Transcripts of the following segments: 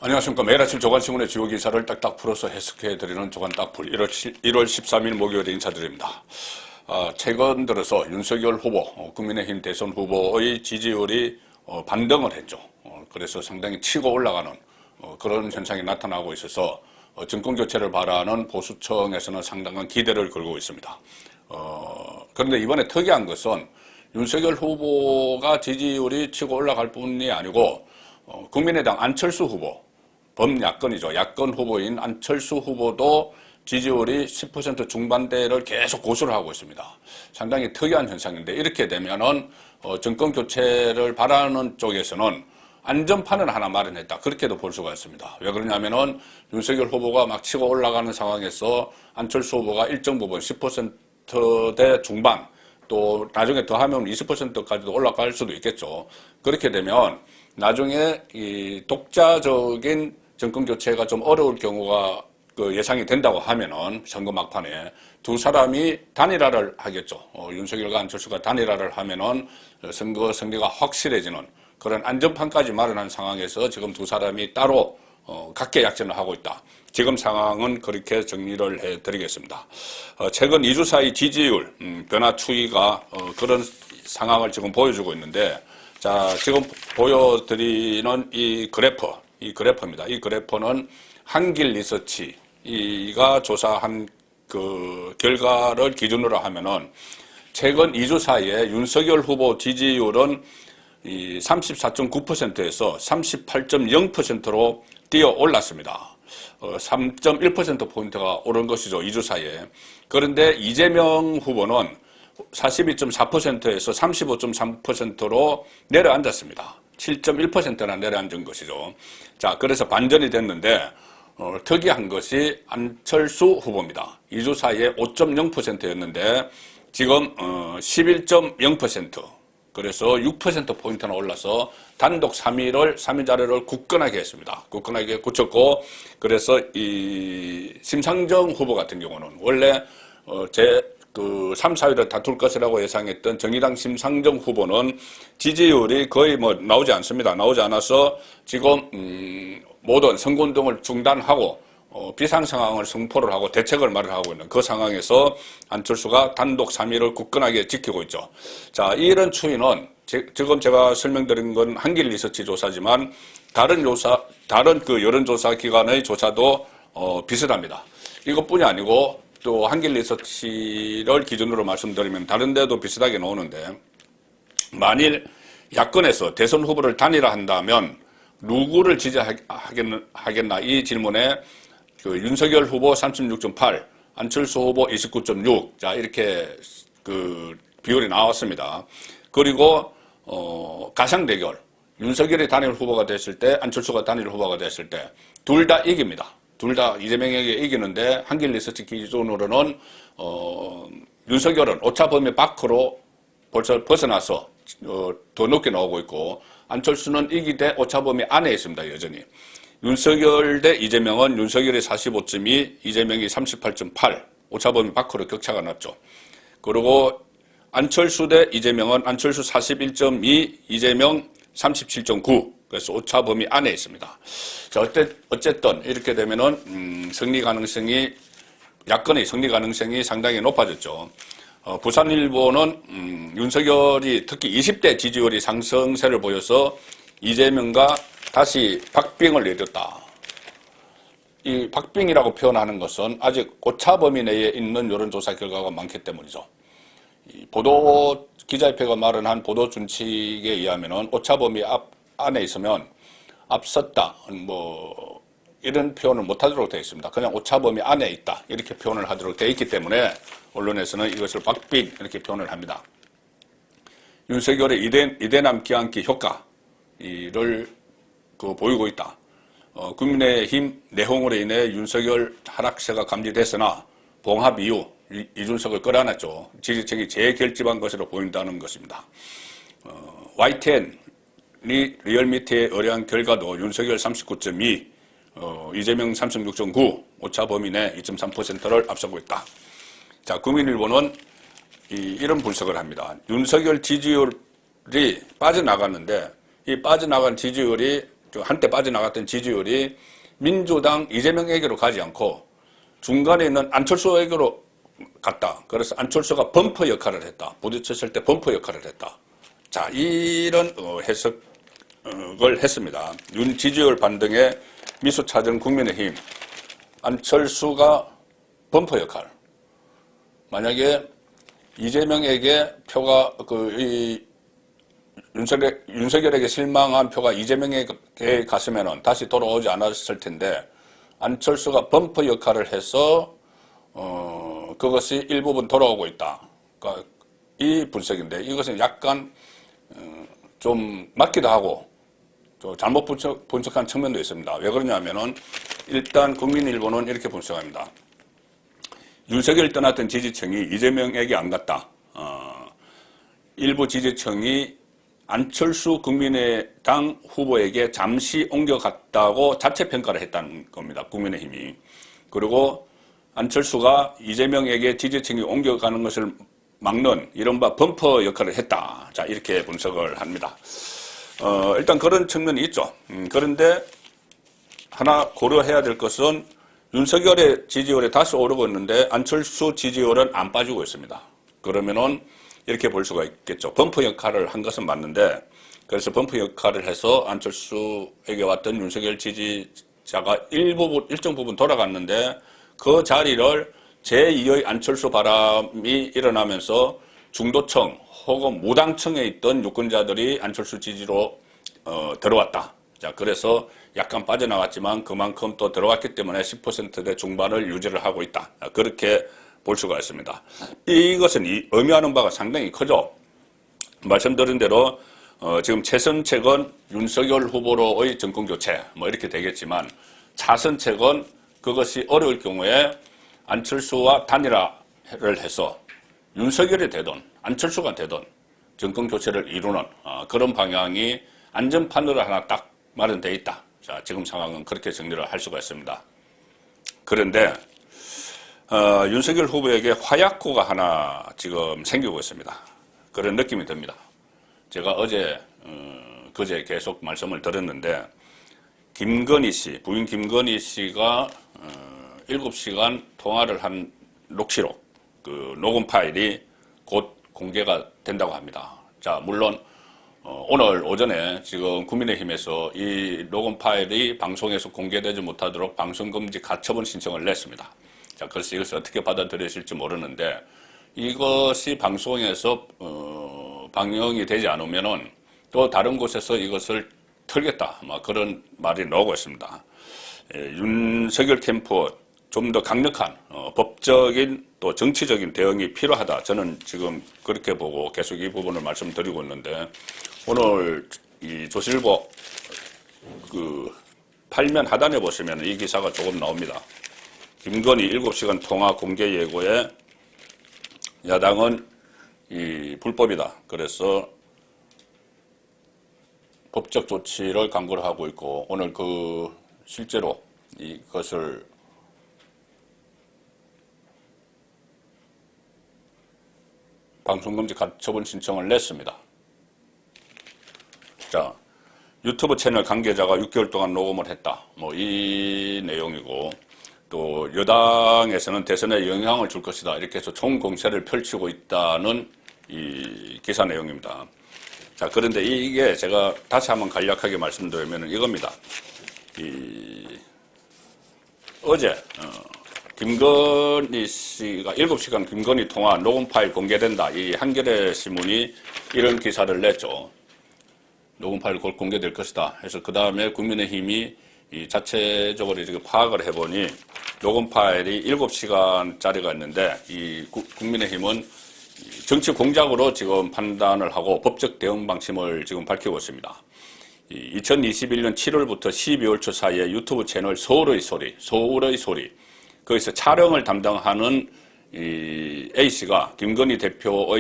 안녕하십니까. 매일 아침 조간신문의 주요 기사를 딱딱 풀어서 해석해드리는 조간딱풀 1월 13일 목요일에 인사드립니다. 최근 들어서 윤석열 후보, 국민의힘 대선 후보의 지지율이 반등을 했죠. 그래서 상당히 치고 올라가는 그런 현상이 나타나고 있어서 정권교체를 바라는 보수층에서는 상당한 기대를 걸고 있습니다. 그런데 이번에 특이한 것은 윤석열 후보가 지지율이 치고 올라갈 뿐이 아니고 국민의당 안철수 후보, 범야권이죠. 야권 후보인 안철수 후보도 지지율이 10% 중반대를 계속 고수를 하고 있습니다. 상당히 특이한 현상인데 이렇게 되면은 정권 교체를 바라는 쪽에서는 안전판을 하나 마련했다. 그렇게도 볼 수가 있습니다. 왜 그러냐면은 윤석열 후보가 막 치고 올라가는 상황에서 안철수 후보가 일정 부분 10%대 중반 또 나중에 더하면 20%까지도 올라갈 수도 있겠죠. 그렇게 되면 나중에 이 독자적인 정권 교체가 좀 어려울 경우가 예상이 된다고 하면은 선거 막판에 두 사람이 단일화를 하겠죠. 윤석열과 안철수가 단일화를 하면은 선거 승리가 확실해지는 그런 안전판까지 마련한 상황에서 지금 두 사람이 따로 각계 약전을 하고 있다. 지금 상황은 그렇게 정리를 해드리겠습니다. 최근 2주 사이 지지율 변화 추이가 그런 상황을 지금 보여주고 있는데, 자, 지금 보여드리는 이 그래프입니다. 이 그래프는 한길 리서치가 조사한 그 결과를 기준으로 하면은 최근 2주 사이에 윤석열 후보 지지율은 이 34.9%에서 38.0%로 뛰어 올랐습니다. 3.1%포인트가 오른 것이죠. 2주 사이에. 그런데 이재명 후보는 42.4%에서 35.3%로 내려앉았습니다. 7.1%나 내려앉은 것이죠. 자, 그래서 반전이 됐는데 특이한 것이 안철수 후보입니다. 2주 사이에 5.0%였는데 지금 11.0%, 그래서 6%포인트나 올라서 단독 3위 자리를 굳건하게 했습니다. 굳건하게 굳혔고, 그래서 이 심상정 후보 같은 경우는 원래 3, 4위를 다툴 것이라고 예상했던 정의당 심상정 후보는 지지율이 거의 나오지 않습니다. 나오지 않아서 지금 모든 선거운동을 중단하고 비상 상황을 선포를 하고 대책을 마련하고 있는 그 상황에서 안철수가 단독 3위를 굳건하게 지키고 있죠. 자, 이런 추이는 지금 제가 설명드린 건 한길 리서치 조사지만 다른 그 여론조사 기관의 조사도 비슷합니다. 이것뿐이 아니고 또 한길 리서치를 기준으로 말씀드리면 다른 데도 비슷하게 나오는데, 만일 야권에서 대선 후보를 단일화한다면 누구를 지지하겠나 이 질문에 그 윤석열 후보 36.8, 안철수 후보 29.6, 자, 이렇게 그 비율이 나왔습니다. 그리고 가상 대결, 윤석열이 단일 후보가 됐을 때, 안철수가 단일 후보가 됐을 때 둘 다 이깁니다. 둘 다 이재명에게 이기는데 한길 리서치 기준으로는 윤석열은 오차 범위 밖으로 벌써 벗어나서 더 높게 나오고 있고, 안철수는 이기되 오차 범위 안에 있습니다. 여전히. 윤석열 대 이재명은 윤석열이 45.2, 이재명이 38.8, 오차 범위 밖으로 격차가 났죠. 그리고 안철수 대 이재명은 안철수 41.2, 이재명 37.9, 그래서 오차 범위 안에 있습니다. 자, 어쨌든 이렇게 되면은 승리 가능성이, 야권의 승리 가능성이 상당히 높아졌죠. 부산일보는 윤석열이 특히 20대 지지율이 상승세를 보여서 이재명과 다시 박빙을 내렸다. 이 박빙이라고 표현하는 것은 아직 오차 범위 내에 있는 여론조사 결과가 많기 때문이죠. 이 기자협회가 마련한 보도 준칙에 의하면은 오차 범위 안에 있으면 앞섰다, 이런 표현을 못하도록 되어 있습니다. 그냥 오차 범위 안에 있다, 이렇게 표현을 하도록 되어 있기 때문에 언론에서는 이것을 박빙 이렇게 표현을 합니다. 윤석열의 이대남 끼안기 효과를 보이고 있다. 국민의힘 내홍으로 인해 윤석열 하락세가 감지됐으나 봉합 이후 이준석을 끌어안았죠. 지지층이 재결집한 것으로 보인다는 것입니다. YTN 리얼미터에 의뢰한 결과도 윤석열 39.2, 이재명 36.9, 오차 범위 내 2.3%를 앞서고 있다. 자, 국민일보는 이런 분석을 합니다. 윤석열 지지율이 빠져나갔는데 이 빠져나간 지지율이 한때 빠져나갔던 지지율이 민주당 이재명에게로 가지 않고 중간에 있는 안철수에게로 갔다. 그래서 안철수가 범퍼 역할을 했다. 부딪혔을 때 범퍼 역할을 했다. 자, 이런 해석을 했습니다. 윤 지지율 반등에 미소 찾은 국민의힘, 안철수가 범퍼 역할. 만약에 이재명에게 표가 윤석열에게 실망한 표가 이재명에게 갔으면 다시 돌아오지 않았을 텐데 안철수가 범퍼 역할을 해서 그것이 일부분 돌아오고 있다. 그러니까 이 분석인데 이것은 약간 좀 맞기도 하고 또 잘못 분석한 측면도 있습니다. 왜 그러냐면은 일단 국민일보는 이렇게 분석합니다. 윤석열 떠났던 지지층이 이재명에게 안 갔다. 일부 지지층이 안철수 국민의당 후보에게 잠시 옮겨갔다고 자체 평가를 했다는 겁니다. 국민의힘이. 그리고 안철수가 이재명에게 지지층이 옮겨가는 것을 막는 이른바 범퍼 역할을 했다. 자, 이렇게 분석을 합니다. 일단 그런 측면이 있죠. 그런데 하나 고려해야 될 것은 윤석열의 지지율이 다시 오르고 있는데 안철수 지지율은 안 빠지고 있습니다. 그러면은 이렇게 볼 수가 있겠죠. 범퍼 역할을 한 것은 맞는데 그래서 범퍼 역할을 해서 안철수에게 왔던 윤석열 지지자가 일정 부분 돌아갔는데 그 자리를 제2의 안철수 바람이 일어나면서 중도층 혹은 무당층에 있던 유권자들이 안철수 지지로 들어왔다. 자, 그래서 약간 빠져나갔지만 그만큼 또 들어왔기 때문에 10%대 중반을 유지를 하고 있다. 그렇게 볼 수가 있습니다. 이것은 의미하는 바가 상당히 크죠. 말씀드린 대로 지금 최선책은 윤석열 후보로의 정권교체 뭐 이렇게 되겠지만 차선책은 그것이 어려울 경우에 안철수와 단일화를 해서 윤석열이 되든 안철수가 되든 정권교체를 이루는 그런 방향이 안전판으로 하나 딱 마련되어 있다. 자, 지금 상황은 그렇게 정리를 할 수가 있습니다. 그런데 윤석열 후보에게 화약고가 하나 지금 생기고 있습니다. 그런 느낌이 듭니다. 제가 그제 계속 말씀을 드렸는데 김건희 씨, 부인 김건희 씨가 7시간 통화를 한 녹취록, 그 녹음 파일이 곧 공개가 된다고 합니다. 자, 물론 오늘 오전에 지금 국민의힘에서 이 녹음 파일이 방송에서 공개되지 못하도록 방송금지 가처분 신청을 냈습니다. 자, 그래서 이것을 어떻게 받아들여질지 모르는데 이것이 방송에서 방영이 되지 않으면은 또 다른 곳에서 이것을 털겠다. 막 그런 말이 나오고 있습니다. 윤석열 캠프 좀 더 강력한 법적인 또 정치적인 대응이 필요하다. 저는 지금 그렇게 보고 계속 이 부분을 말씀드리고 있는데 오늘 이 조선일보 그 8면 하단에 보시면 이 기사가 조금 나옵니다. 김건희 7시간 통화 공개 예고에 야당은 이 불법이다. 그래서 법적 조치를 강구를 하고 있고 오늘 실제로 이것을 방송금지 가처분 신청을 냈습니다. 자, 유튜브 채널 관계자가 6개월 동안 녹음을 했다. 뭐 이 내용이고 또 여당에서는 대선에 영향을 줄 것이다. 이렇게 해서 총공세를 펼치고 있다는 이 기사 내용입니다. 자, 그런데 이게 제가 다시 한번 간략하게 말씀드리면 이겁니다. 어제 김건희 씨가 7시간 김건희 통화 녹음 파일 공개된다. 이 한겨레 신문이 이런 기사를 냈죠. 녹음 파일 곧 공개될 것이다. 그래서 그 다음에 국민의힘이 자체적으로 지금 파악을 해보니 녹음 파일이 7시간짜리가 있는데 이 국민의힘은 정치 공작으로 지금 판단을 하고 법적 대응 방침을 지금 밝히고 있습니다. 2021년 7월부터 12월 초 사이에 유튜브 채널 서울의 소리 거기서 촬영을 담당하는 이 A씨가 김건희 대표와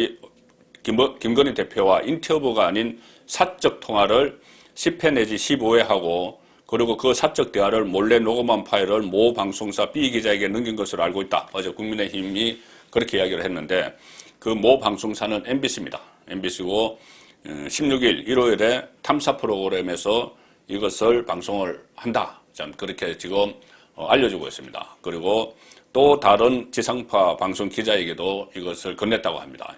인터뷰가 아닌 사적 통화를 10회 내지 15회 하고 그리고 그 사적 대화를 몰래 녹음한 파일을 모 방송사 B 기자에게 넘긴 것으로 알고 있다. 어제 국민의힘이 그렇게 이야기를 했는데 그 모 방송사는 MBC입니다. MBC고 16일 일요일에 탐사 프로그램에서 이것을 방송을 한다. 참 그렇게 지금 알려주고 있습니다. 그리고 또 다른 지상파 방송 기자에게도 이것을 건넸다고 합니다.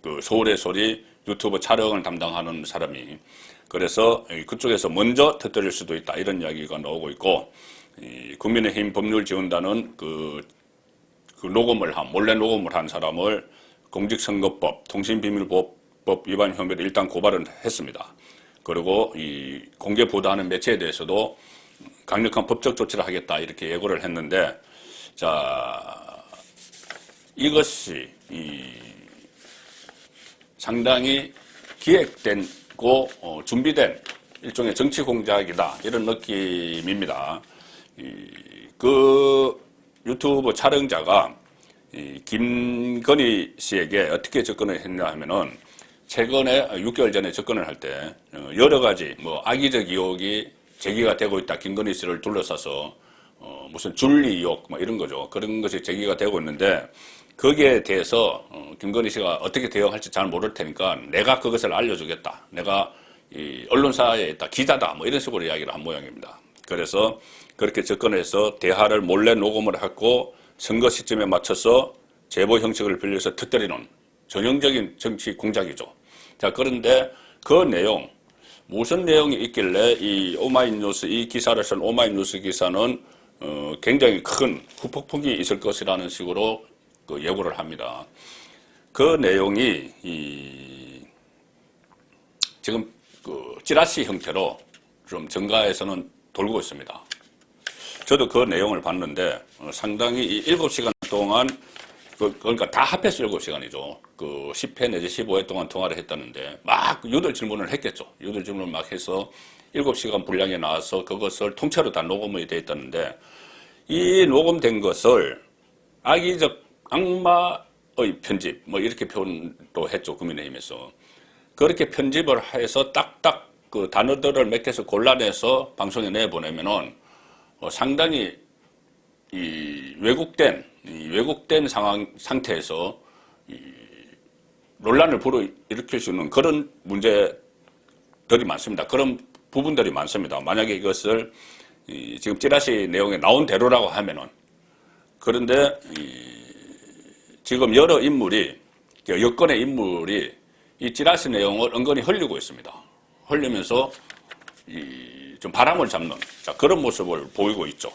그 서울의 소리 유튜브 촬영을 담당하는 사람이. 그래서 그쪽에서 먼저 터뜨릴 수도 있다. 이런 이야기가 나오고 있고, 국민의힘 법률지원단은 그 녹음을 몰래 녹음을 한 사람을 공직선거법, 통신비밀보호법 위반 혐의로 일단 고발을 했습니다. 그리고 이 공개 보도하는 매체에 대해서도 강력한 법적 조치를 하겠다 이렇게 예고를 했는데, 자, 이것이 상당히 기획되고 준비된 일종의 정치 공작이다 이런 느낌입니다. 그 유튜브 촬영자가 김건희 씨에게 어떻게 접근을 했냐 하면은, 최근에 6개월 전에 접근을 할 때 여러 가지 뭐 악의적 의혹이 제기가 되고 있다. 김건희 씨를 둘러싸서 무슨 줄리 의혹 뭐 이런 거죠. 그런 것이 제기가 되고 있는데, 거기에 대해서 김건희 씨가 어떻게 대응할지 잘 모를 테니까 내가 그것을 알려주겠다. 내가 이 언론사에 있다. 기자다. 뭐 이런 식으로 이야기를 한 모양입니다. 그래서 그렇게 접근해서 대화를 몰래 녹음을 하고 선거 시점에 맞춰서 제보 형식을 빌려서 터뜨리는 전형적인 정치 공작이죠. 자, 그런데 그 내용, 무슨 내용이 있길래 이 오마이뉴스, 이 기사를 쓴 오마이뉴스 기사는 굉장히 큰 후폭풍이 있을 것이라는 식으로 그 예고를 합니다. 그 내용이 지금 그 찌라시 형태로 좀 정가에서는 돌고 있습니다. 저도 그 내용을 봤는데 상당히 이 7시간 동안 그러니까 다 합해서 7시간이죠. 그 10회 내지 15회 동안 통화를 했다는데 막 유들 질문을 했겠죠. 유들 질문을 막 해서 7시간 분량에 나와서 그것을 통째로 다 녹음이 돼 있다는데, 이 녹음된 것을 악의적 악마의 편집 뭐 이렇게 표현도 했죠. 국민의힘에서. 그렇게 편집을 해서 딱딱 그 단어들을 몇 개서 골라내서 방송에 내보내면은 상당히 이 왜곡된 상태에서 논란을 불러일으킬 수 있는 그런 문제들이 많습니다. 그런 부분들이 많습니다. 만약에 이것을 지금 찌라시 내용에 나온 대로라고 하면은. 그런데 지금 여러 인물이, 여권의 인물이 이 찌라시 내용을 은근히 흘리고 있습니다. 흘리면서 좀 바람을 잡는, 자, 그런 모습을 보이고 있죠.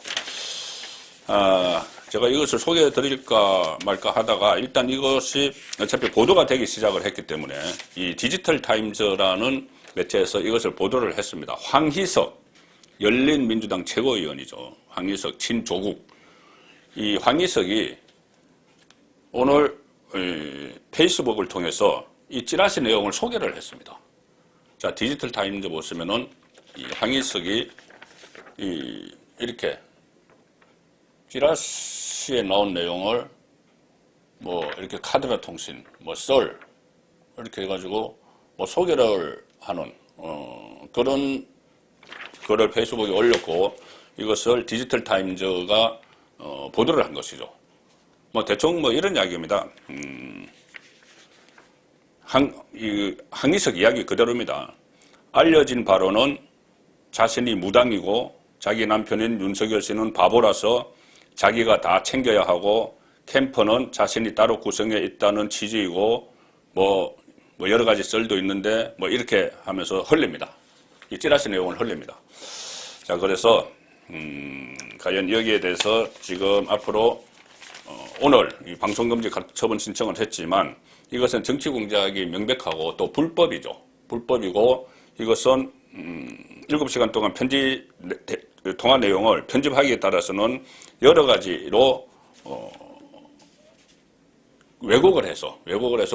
제가 이것을 소개해 드릴까 말까 하다가 일단 이것이 어차피 보도가 되기 시작을 했기 때문에 이 디지털 타임즈라는 매체에서 이것을 보도를 했습니다. 황희석 열린민주당 최고위원이죠. 황희석 친조국. 이 황희석이 오늘 페이스북을 통해서 이 찌라시 내용을 소개를 했습니다. 자, 디지털 타임즈 보시면은 이 황희석이 이렇게 찌라시에 나온 내용을 뭐 이렇게 카드라 통신, 뭐 썰 이렇게 해가지고 뭐 소개를 하는 그런 글을 페이스북에 올렸고, 이것을 디지털 타임즈가 보도를 한 것이죠. 뭐 대충 뭐 이런 이야기입니다. 황희석 이야기 그대로입니다. 알려진 바로는 자신이 무당이고 자기 남편인 윤석열 씨는 바보라서 자기가 다 챙겨야 하고 캠프는 자신이 따로 구성해 있다는 취지이고 뭐 여러 가지 썰도 있는데 뭐 이렇게 하면서 흘립니다. 이 찌라시 내용을 흘립니다. 자, 그래서 과연 여기에 대해서 지금 앞으로 오늘 이 방송금지 가처분 신청을 했지만 이것은 정치 공작이 명백하고 또 불법이죠. 불법이고 이것은 7시간 동안 통화 내용을 편집하기에 따라서는 여러 가지로 왜곡을 해서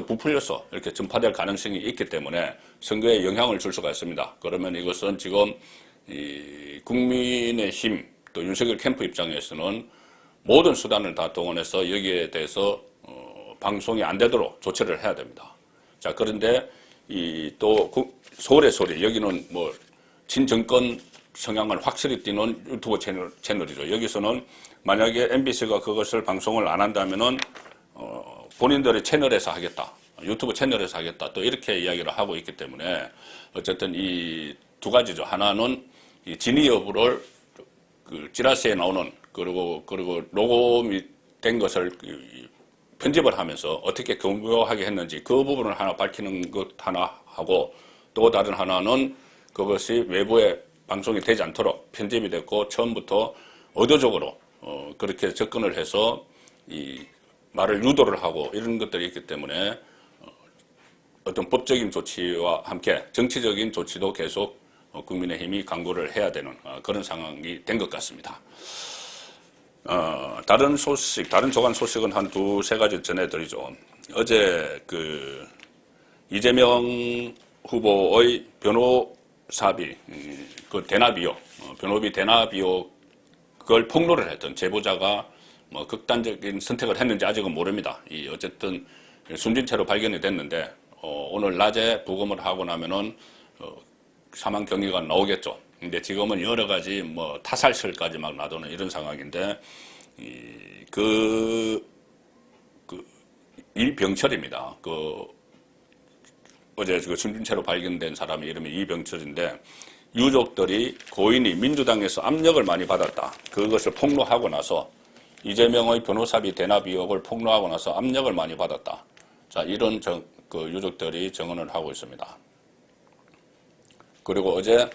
부풀려서 이렇게 전파될 가능성이 있기 때문에 선거에 영향을 줄 수가 있습니다. 그러면 이것은 지금 이 국민의힘 또 윤석열 캠프 입장에서는 모든 수단을 다 동원해서 여기에 대해서 방송이 안 되도록 조치를 해야 됩니다. 자, 그런데 또 서울의 소리, 여기는 뭐 친정권 성향을 확실히 띠는 유튜브 채널이죠. 여기서는 만약에 MBC가 그것을 방송을 안 한다면은 본인들의 채널에서 하겠다, 유튜브 채널에서 하겠다, 또 이렇게 이야기를 하고 있기 때문에 어쨌든 이 두 가지죠. 하나는 이 진위 여부를 그 지라시에 나오는 그리고 녹음이 된 것을 편집을 하면서 어떻게 교묘하게 했는지 그 부분을 하나 밝히는 것 하나 하고, 또 다른 하나는 그것이 외부에 방송이 되지 않도록 편집이 됐고 처음부터 의도적으로 그렇게 접근을 해서 이 말을 유도를 하고 이런 것들이 있기 때문에 어떤 법적인 조치와 함께 정치적인 조치도 계속 국민의힘이 강구를 해야 되는 그런 상황이 된 것 같습니다. 다른 소식, 다른 조간 소식은 한 두세 가지 전해드리죠. 어제 그 이재명 후보의 변호사비, 그 대납 의혹, 변호비 대납 의혹을 폭로를 했던 제보자가 뭐 극단적인 선택을 했는지 아직은 모릅니다. 어쨌든 숨진 채로 발견이 됐는데 오늘 낮에 부검을 하고 나면은 사망 경위가 나오겠죠. 근데 지금은 여러 가지 뭐 타살설까지 막 나도는 이런 상황인데 이병철입니다. 어제 그 숨진 채로 발견된 사람의 이름이 이병철인데 유족들이 고인이 민주당에서 압력을 많이 받았다. 그것을 폭로하고 나서 이재명의 변호사비 대납 의혹을 폭로하고 나서 압력을 많이 받았다. 자, 이런 유족들이 증언을 하고 있습니다. 그리고 어제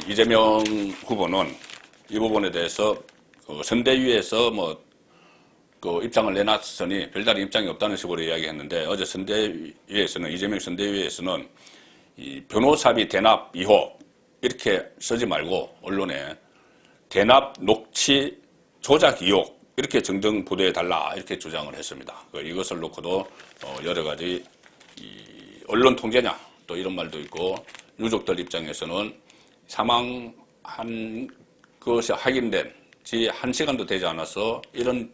이재명 후보는 이 부분에 대해서 선대위에서 입장을 내놨으니 별다른 입장이 없다는 식으로 이야기했는데, 어제 이재명 선대위에서는 이 변호사비 대납 의혹 이렇게 쓰지 말고 언론에 대납 녹취 조작 의혹 이렇게 정정 보도해 달라 이렇게 주장을 했습니다. 이것을 놓고도 여러 가지 언론 통제냐 또 이런 말도 있고, 유족들 입장에서는 사망한 것이 확인된 지 1시간도 되지 않아서 이런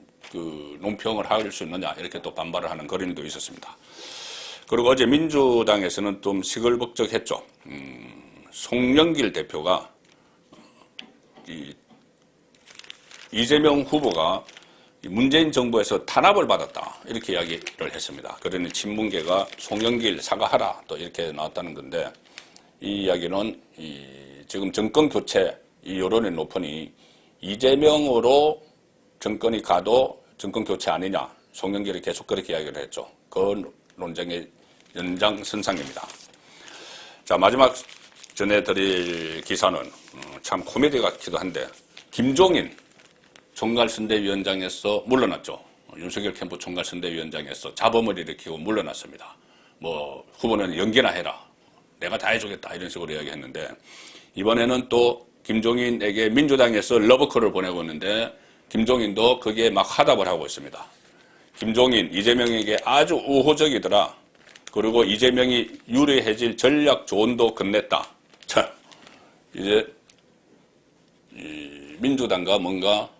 논평을 할 수 있느냐 이렇게 또 반발을 하는 거린도 있었습니다. 그리고 어제 민주당에서는 좀 시끌벅적했죠. 송영길 대표가 이재명 후보가 문재인 정부에서 탄압을 받았다 이렇게 이야기를 했습니다. 그러니 친문계가 송영길 사과하라 또 이렇게 나왔다는 건데, 이 이야기는 지금 정권 교체 이 여론이 높으니 이재명으로 정권이 가도 정권 교체 아니냐, 송영길이 계속 그렇게 이야기를 했죠. 그 논쟁의 연장선상입니다. 자, 마지막 전해드릴 기사는 참 코미디 같기도 한데, 김종인 총괄선대위원장에서 물러났죠. 윤석열 캠프 총괄선대위원장에서 자범을 일으키고 물러났습니다. 후보는 연기나 해라, 내가 다 해주겠다 이런 식으로 이야기했는데, 이번에는 또 김종인에게 민주당에서 러브콜을 보내고 있는데 김종인도 거기에 막 화답을 하고 있습니다. 김종인, 이재명에게 아주 우호적이더라. 그리고 이재명이 유리해질 전략 조언도 건넸다. 자, 이제 민주당과 뭔가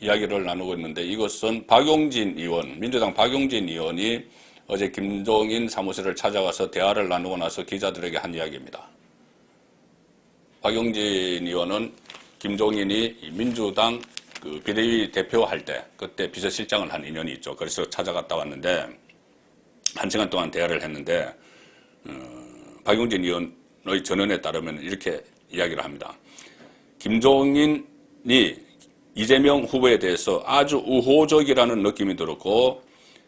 이야기를 나누고 있는데, 이것은 박용진 의원, 민주당 박용진 의원이 어제 김종인 사무실을 찾아가서 대화를 나누고 나서 기자들에게 한 이야기입니다. 박용진 의원은 김종인이 민주당 비대위 대표할 때 그때 비서실장을 한 인연이 있죠. 그래서 찾아갔다 왔는데 1시간 동안 대화를 했는데 박용진 의원의 전언에 따르면 이렇게 이야기를 합니다. 김종인이 이재명 후보에 대해서 아주 우호적이라는 느낌이 들었고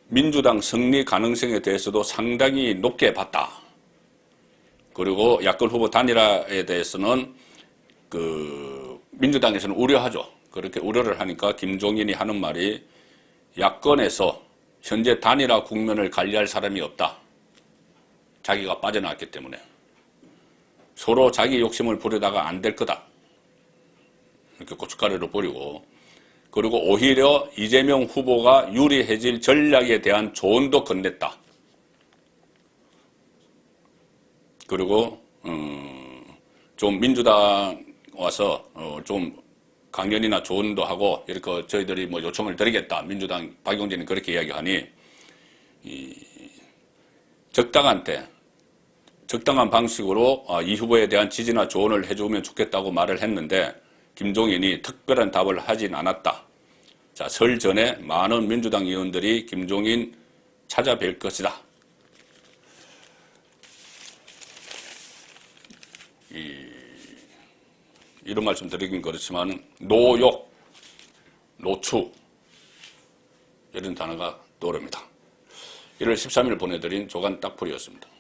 민주당 승리 가능성에 대해서도 상당히 높게 봤다. 그리고 야권 후보 단일화에 대해서는 민주당에서는 우려하죠. 그렇게 우려를 하니까 김종인이 하는 말이 야권에서 현재 단일화 국면을 관리할 사람이 없다. 자기가 빠져나왔기 때문에 서로 자기 욕심을 부리다가 안 될 거다. 이렇게 고춧가루를 뿌리고, 그리고 오히려 이재명 후보가 유리해질 전략에 대한 조언도 건넸다. 그리고 좀 민주당 와서 좀 강연이나 조언도 하고 이렇게 저희들이 요청을 드리겠다. 민주당 박용진이 그렇게 이야기하니 적당한 때 적당한 방식으로 이 후보에 대한 지지나 조언을 해주면 좋겠다고 말을 했는데 김종인이 특별한 답을 하진 않았다. 자, 설 전에 많은 민주당 의원들이 김종인 찾아뵐 것이다. 이런 말씀 드리긴 그렇지만 노욕, 노추 이런 단어가 떠오릅니다. 1월 13일 보내드린 조간 딱풀이었습니다.